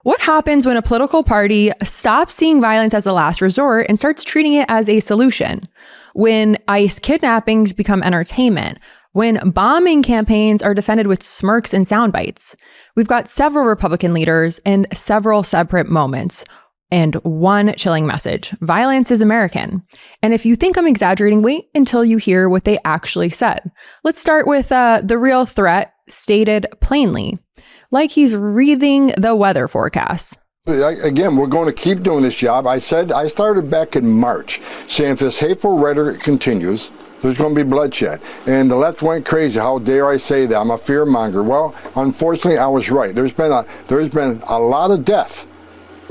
What happens when a political party stops seeing violence as a last resort and starts treating it as a solution? When ICE kidnappings become entertainment? When bombing campaigns are defended with smirks and sound bites? We've got several Republican leaders and several separate moments. And one chilling message: violence is American. And if you think I'm exaggerating, wait until you hear what they actually said. Let's start with the real threat stated plainly, like he's reading the weather forecast. Again, we're going to keep doing this job. I started back in March saying if this hateful rhetoric continues, there's going to be bloodshed. And the left went crazy. How dare I say that? I'm a fear monger. Well, unfortunately, I was right. There's been a lot of death.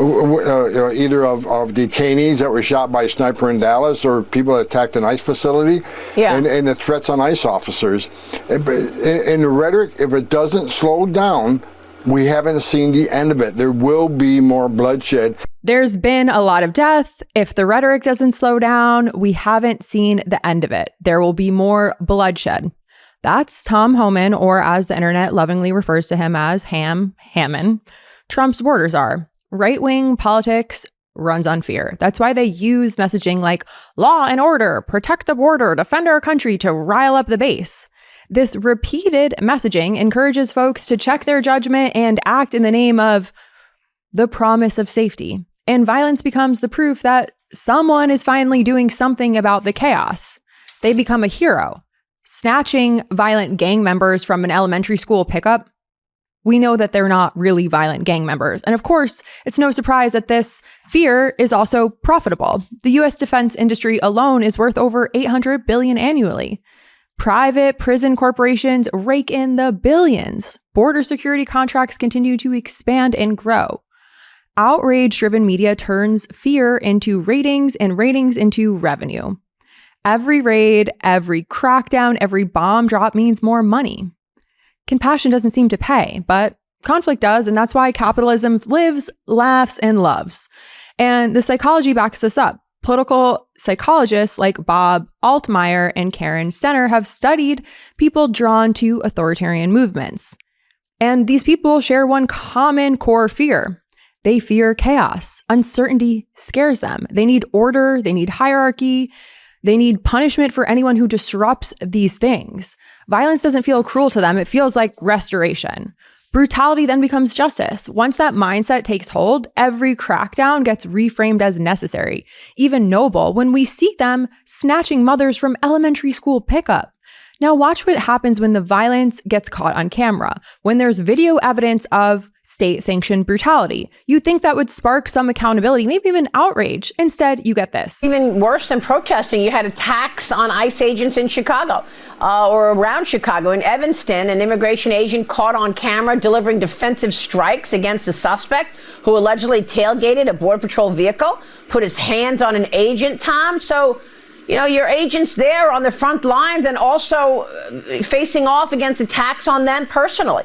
Either of detainees that were shot by a sniper in Dallas or people that attacked an ICE facility, and the threats on ICE officers. In the rhetoric, if it doesn't slow down, we haven't seen the end of it. There will be more bloodshed. There's been a lot of death. If the rhetoric doesn't slow down, we haven't seen the end of it. There will be more bloodshed. That's Tom Homan, or as the internet lovingly refers to him as Hammond, Trump's supporters are. Right-wing politics runs on fear. That's why they use messaging like law and order, protect the border, defend our country to rile up the base. This repeated messaging encourages folks to check their judgment and act in the name of the promise of safety. And violence becomes the proof that someone is finally doing something about the chaos. They become a hero. Snatching violent gang members from an elementary school pickup, we know that they're not really violent gang members. And of course, it's no surprise that this fear is also profitable. The US defense industry alone is worth over $800 billion annually. Private prison corporations rake in the billions. Border security contracts continue to expand and grow. Outrage-driven media turns fear into ratings and ratings into revenue. Every raid, every crackdown, every bomb drop means more money. Compassion doesn't seem to pay, but conflict does, and that's why capitalism lives, laughs, and loves. And the psychology backs this up. Political psychologists like Bob Altmaier and Karen Center have studied people drawn to authoritarian movements. And these people share one common core fear. They fear chaos. Uncertainty scares them. They need order. They need hierarchy. They need punishment for anyone who disrupts these things. Violence doesn't feel cruel to them. It feels like restoration. Brutality then becomes justice. Once that mindset takes hold, every crackdown gets reframed as necessary, even noble, when we see them snatching mothers from elementary school pickup. Now watch what happens when the violence gets caught on camera, when there's video evidence of state-sanctioned brutality. You'd think that would spark some accountability, maybe even outrage. Instead, you get this. Even worse than protesting, you had attacks on ICE agents in Chicago or around Chicago. In Evanston, an immigration agent caught on camera delivering defensive strikes against a suspect who allegedly tailgated a Border Patrol vehicle, put his hands on an agent, Tom. So, you know, your agents there on the front lines and also facing off against attacks on them personally.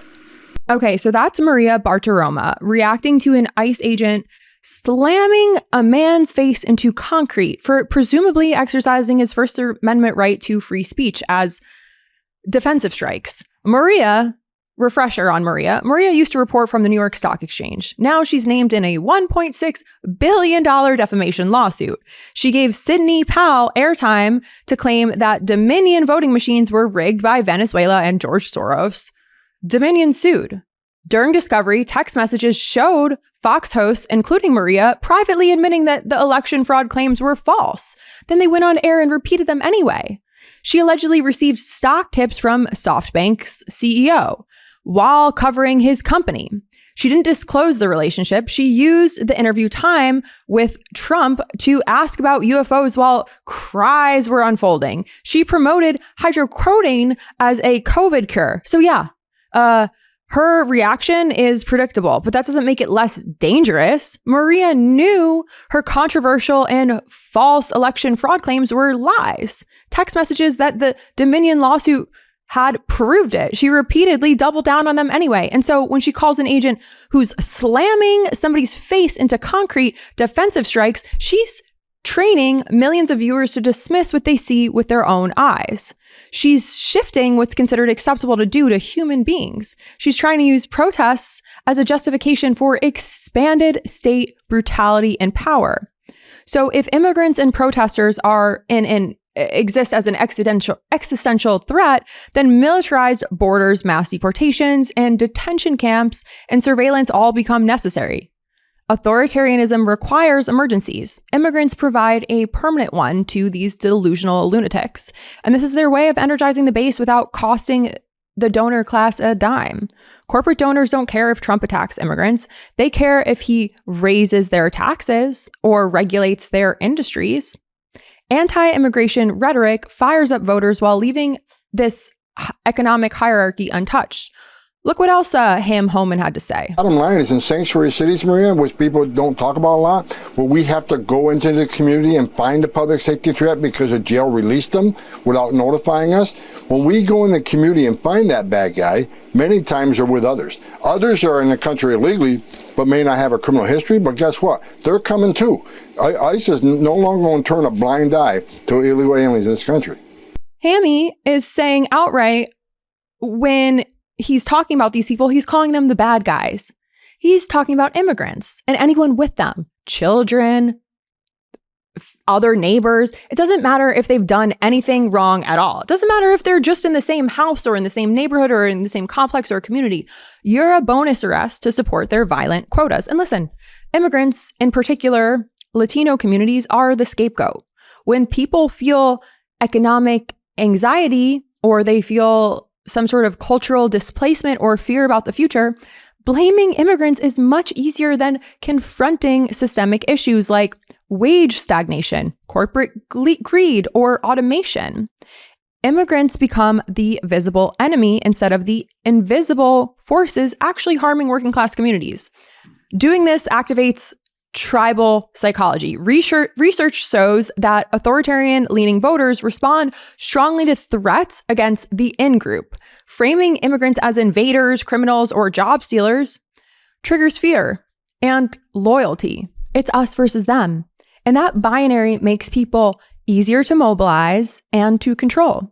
Okay, so that's Maria Bartiromo reacting to an ICE agent slamming a man's face into concrete for presumably exercising his First Amendment right to free speech as defensive strikes. Maria, refresher on Maria used to report from the New York Stock Exchange. Now she's named in a $1.6 billion defamation lawsuit. She gave Sidney Powell airtime to claim that Dominion voting machines were rigged by Venezuela and George Soros. Dominion sued. During discovery, text messages showed Fox hosts, including Maria, privately admitting that the election fraud claims were false. Then they went on air and repeated them anyway. She allegedly received stock tips from SoftBank's CEO while covering his company. She didn't disclose the relationship. She used the interview time with Trump to ask about UFOs while cries were unfolding. She promoted hydrocodone as a COVID cure. So yeah, her reaction is predictable, but that doesn't make it less dangerous. Maria knew her controversial and false election fraud claims were lies. Text messages that the Dominion lawsuit had proved it. She repeatedly doubled down on them anyway. And so when she calls an agent who's slamming somebody's face into concrete defensive strikes, she's training millions of viewers to dismiss what they see with their own eyes. She's shifting what's considered acceptable to do to human beings. She's trying to use protests as a justification for expanded state brutality and power. So if immigrants and protesters are exist as an existential threat, then militarized borders, mass deportations, and detention camps and surveillance all become necessary. Authoritarianism requires emergencies. Immigrants provide a permanent one to these delusional lunatics. And this is their way of energizing the base without costing the donor class a dime. Corporate donors don't care if Trump attacks immigrants. They care if he raises their taxes or regulates their industries. Anti-immigration rhetoric fires up voters while leaving this economic hierarchy untouched. Look what else Homan had to say. Bottom line is in sanctuary cities, Maria, which people don't talk about a lot, where we have to go into the community and find a public safety threat because a jail released them without notifying us. When we go in the community and find that bad guy, many times they're with others. Others are in the country illegally, but may not have a criminal history. But guess what? They're coming too. ICE is no longer going to turn a blind eye to illegal aliens in this country. Hammy is saying outright when he's talking about these people, he's calling them the bad guys. He's talking about immigrants and anyone with them, children, other neighbors. It doesn't matter if they've done anything wrong at all. It doesn't matter if they're just in the same house or in the same neighborhood or in the same complex or community. You're a bonus arrest to support their violent quotas. And listen, immigrants, in particular, Latino communities, are the scapegoat. When people feel economic anxiety or they feel some sort of cultural displacement or fear about the future, blaming immigrants is much easier than confronting systemic issues like wage stagnation, corporate greed, or automation. Immigrants become the visible enemy instead of the invisible forces actually harming working class communities. Doing this activates tribal psychology. Research shows that authoritarian-leaning voters respond strongly to threats against the in-group. Framing immigrants as invaders, criminals, or job stealers triggers fear and loyalty. It's us versus them. And that binary makes people easier to mobilize and to control.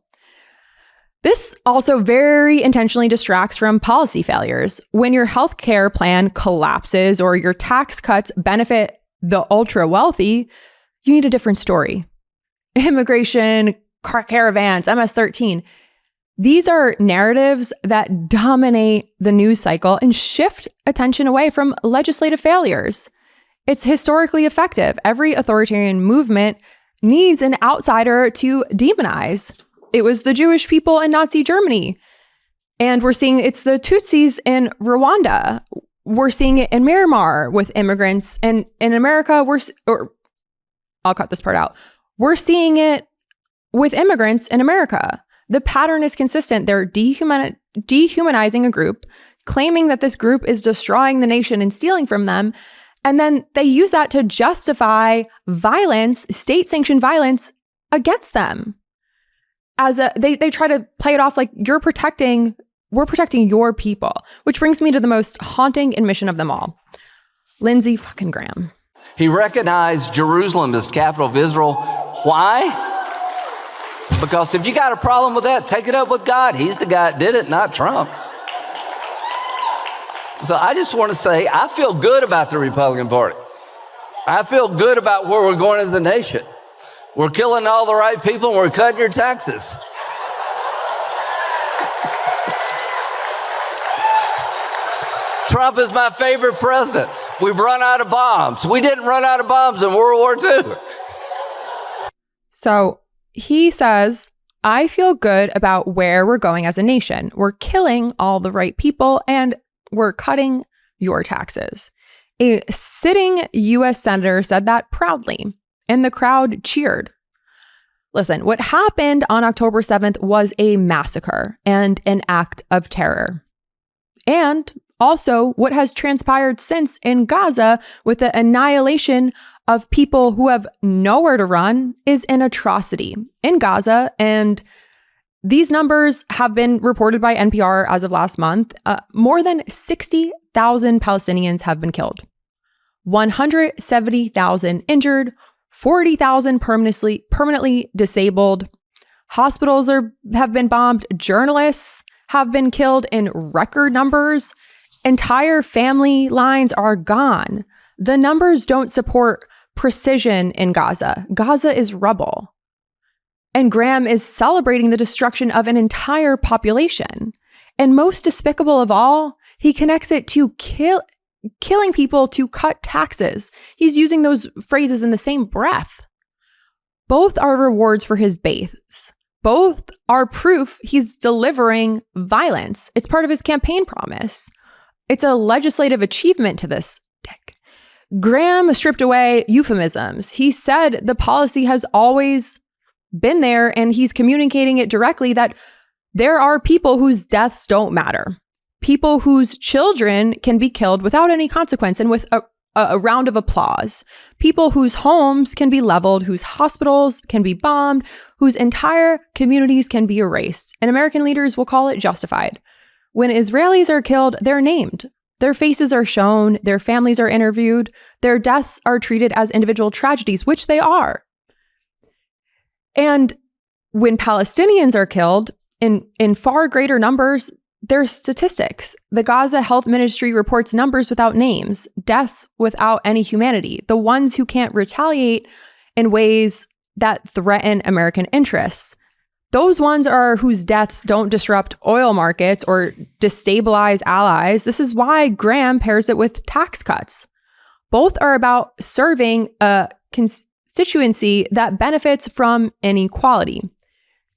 This also very intentionally distracts from policy failures. When your healthcare plan collapses or your tax cuts benefit the ultra wealthy, you need a different story. Immigration, car caravans, MS-13. These are narratives that dominate the news cycle and shift attention away from legislative failures. It's historically effective. Every authoritarian movement needs an outsider to demonize. It was the Jewish people in Nazi Germany. And we're seeing it's the Tutsis in Rwanda. We're seeing it in Myanmar with immigrants. And in America, I'll cut this part out. We're seeing it with immigrants in America. The pattern is consistent. They're dehumanizing a group, claiming that this group is destroying the nation and stealing from them. And then they use that to justify violence, state-sanctioned violence against them. They try to play it off like we're protecting your people, which brings me to the most haunting admission of them all. Lindsey fucking Graham. He recognized Jerusalem as capital of Israel. Why? Because if you got a problem with that, take it up with God. He's the guy that did it, not Trump. So I just want to say, I feel good about the Republican Party. I feel good about where we're going as a nation. We're killing all the right people and we're cutting your taxes. Trump is my favorite president. We've run out of bombs. We didn't run out of bombs in World War II. So he says, I feel good about where we're going as a nation. We're killing all the right people and we're cutting your taxes. A sitting U.S. senator said that proudly, and the crowd cheered. Listen, what happened on October 7th was a massacre and an act of terror. And also what has transpired since in Gaza with the annihilation of people who have nowhere to run is an atrocity in Gaza. And these numbers have been reported by NPR as of last month. More than 60,000 Palestinians have been killed, 170,000 injured, 40,000 permanently disabled. Hospitals have been bombed. Journalists have been killed in record numbers. Entire family lines are gone. The numbers don't support precision in Gaza. Gaza is rubble. And Graham is celebrating the destruction of an entire population. And most despicable of all, he connects it to killing people to cut taxes. He's using those phrases in the same breath. Both are rewards for his base. Both are proof he's delivering violence. It's part of his campaign promise. It's a legislative achievement to this dick. Graham stripped away euphemisms. He said the policy has always been there, and he's communicating it directly that there are people whose deaths don't matter. People whose children can be killed without any consequence and with a round of applause. People whose homes can be leveled, whose hospitals can be bombed, whose entire communities can be erased. And American leaders will call it justified. When Israelis are killed, they're named. Their faces are shown, their families are interviewed, their deaths are treated as individual tragedies, which they are. And when Palestinians are killed in far greater numbers, there's statistics. The Gaza Health Ministry reports numbers without names, deaths without any humanity, the ones who can't retaliate in ways that threaten American interests. Those ones are whose deaths don't disrupt oil markets or destabilize allies. This is why Graham pairs it with tax cuts. Both are about serving a constituency that benefits from inequality.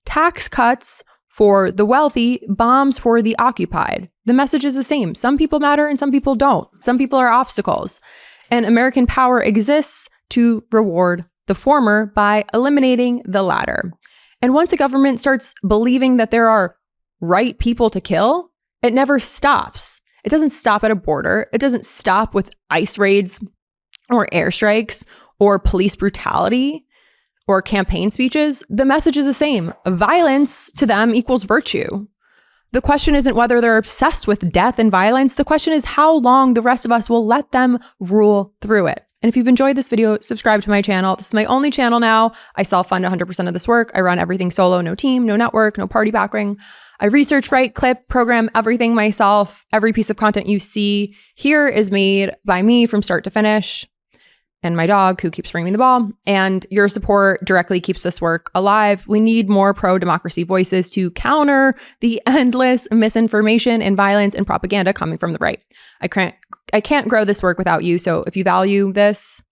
Tax cuts for the wealthy, bombs for the occupied. The message is the same. Some people matter and some people don't. Some people are obstacles. And American power exists to reward the former by eliminating the latter. And once a government starts believing that there are right people to kill, it never stops. It doesn't stop at a border. It doesn't stop with ICE raids or airstrikes or police brutality or campaign speeches. The message is the same. Violence to them equals virtue. The question isn't whether they're obsessed with death and violence. The question is how long the rest of us will let them rule through it. And if you've enjoyed this video, subscribe to my channel. This is my only channel now. I self-fund 100% of this work. I run everything solo, no team, no network, no party backering. I research, write, clip, program everything myself. Every piece of content you see here is made by me from start to finish. And my dog, who keeps bringing me the ball. And your support directly keeps this work alive. We need more pro-democracy voices to counter the endless misinformation and violence and propaganda coming from the right. I can't grow this work without you. So if you value this,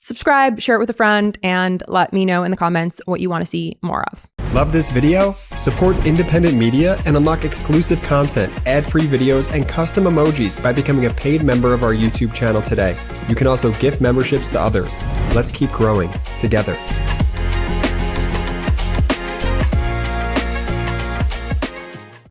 subscribe, share it with a friend, and let me know in the comments what you want to see more of. Love this video? Support independent media and unlock exclusive content, ad-free videos, and custom emojis by becoming a paid member of our YouTube channel today. You can also gift memberships to others. Let's keep growing together.